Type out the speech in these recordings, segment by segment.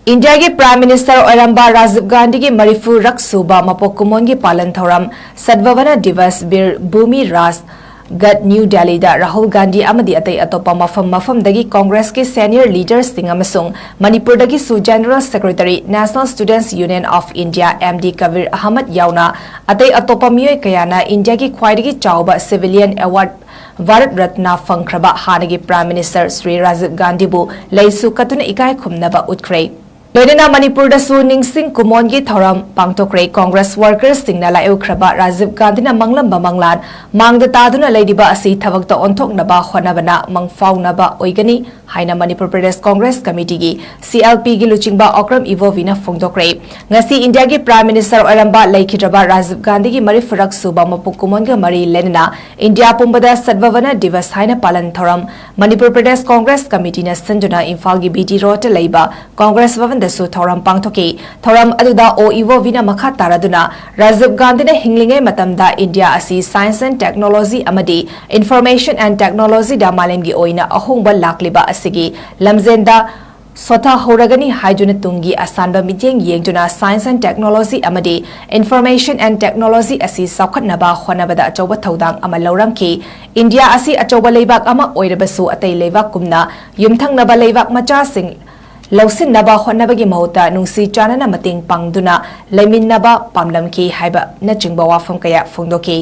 India के prime minister Oramba Rajiv Gandhi की मरीफू रक्सूबा मपोकुमोन की पालन थौरम सद्भावना दिवस बीर भूमि राज गत न्यू दिल्ली दा राहुल गांधी अमदी अतै अतोपा मफम दगी कांग्रेस के सीनियर लीडर्स सिंह अमसुंग मणिपुर दगी सु general secretary National Students Union of India MD 𝗧𝗢𝗡𝗚𝗓 यावना अतै अतोपा मियोय कयाना इंडिया की ख्वाइदगी चाउबा सिविलियन अवार्ड भारत रत्न फंख्रबा हानगी प्राइम मिनिस्टर श्री राजीव गांधी बु लैसु कतुन इकाय खुमनबा उतख्रे लोइना मणिपुर दसु निंगसिंग कुमोन की थौरम पांगथोक्रे कांग्रेस वर्कर्स सिंगना लायौख्रबा राजीव गांधी ना मंगलंबा मंगलान मांगद तादुना लैदिबा असि थबकता ओंथोकनबा होनबना मंगफाउनबा ओइगनी हाइना मणिपुर प्रदेश कांग्रेस कमिटी की सीएलपी की लुचिंगबा ओक्रम इवोविना फोंगदोक्रे ngasi इंडिया की प्राइम मिनिस्टर ओरंबा लैखिद्रबा राजीव गांधी की मरी फरक सुबा मपुकुमोन ग मरी लेना इंडिया पुंबदा सद्भावना दिवस हाइना पालन थौरम मणिपुर प्रदेश कांग्रेस कमिटी ना संजुना इम्फाल की बीटी रोड लैबा कांग्रेस भवन दसु थौरम पांगथोकी थौरम अदुदा ओ इवोविना मखा तारादुना राजीव गांधी ने हिंगलिंगे मतमदा इंडिया असि साइंस एंड टेक्नोलॉजी अमदी इंफॉर्मेशन एंड टेक्नोलॉजी दा मालेमगी ओइना अहोंबा लाक्लिबा असigi lamzenda sotha horagani haijuna tungi asanba miteng yengduna science and technology amadi information and technology asi saukhatnaba khonabada achoba thodang ama lauramki india asi achoba leibak ama oirabasu atai leibak kumna yumthangnaba leibak macha sing lausin naba khonabagi mauta nungsi chanana mating pangduna leiminnaba pamlamki haiba nachingba wafam kaya phongdoki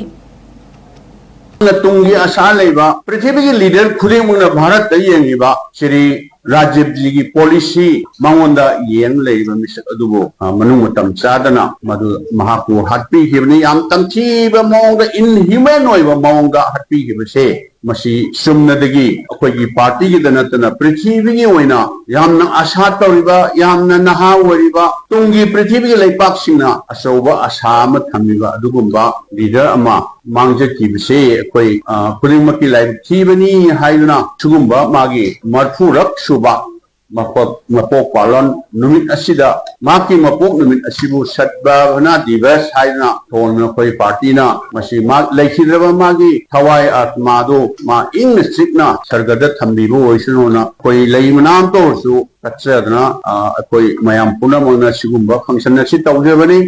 Tungi आशा लेबा पृथ्वी की leader खुदे मुना भारत येंगिबा श्री राजीव जी की policy मांगोंदा Young लेबा मिसक अदुबो मनु मतम चादना मदु महाकु हटपी हिबनी याम तमथीबा मोंगा inhuman ओइबा मोंगा हटपी हिबसे मसी सुमनदगी अखोगी party की दनतना पृथ्वी की ओइना यामना आशा तौरिबा यामना नहा ओरिबा तुंगी पृथ्वी की लेपाक सिंगना असौबा आशा म थमिबा अदुगुंबा लीडर अमा मांगजकीबसे अखोई खुदिमकी लाइफ थीबनी हाइना सुगुंबा मागी मरफुरक सुबा मपोक पालन नुमित असिदा माकी मपोक नुमित असिबु सद्भावना दिवस हाइना थोन कोई पार्टी ना मसी मा लेखिद्रबा मागी थवाई आत्मादो मा इंग स्ट्रिक्ना सरगद थंबिबु ओइसनोना कोई लेइमनाम तोरसु कच्चदना कोई मयाम पुनमना सिगुंबा फंक्शन नसि तौजेबनी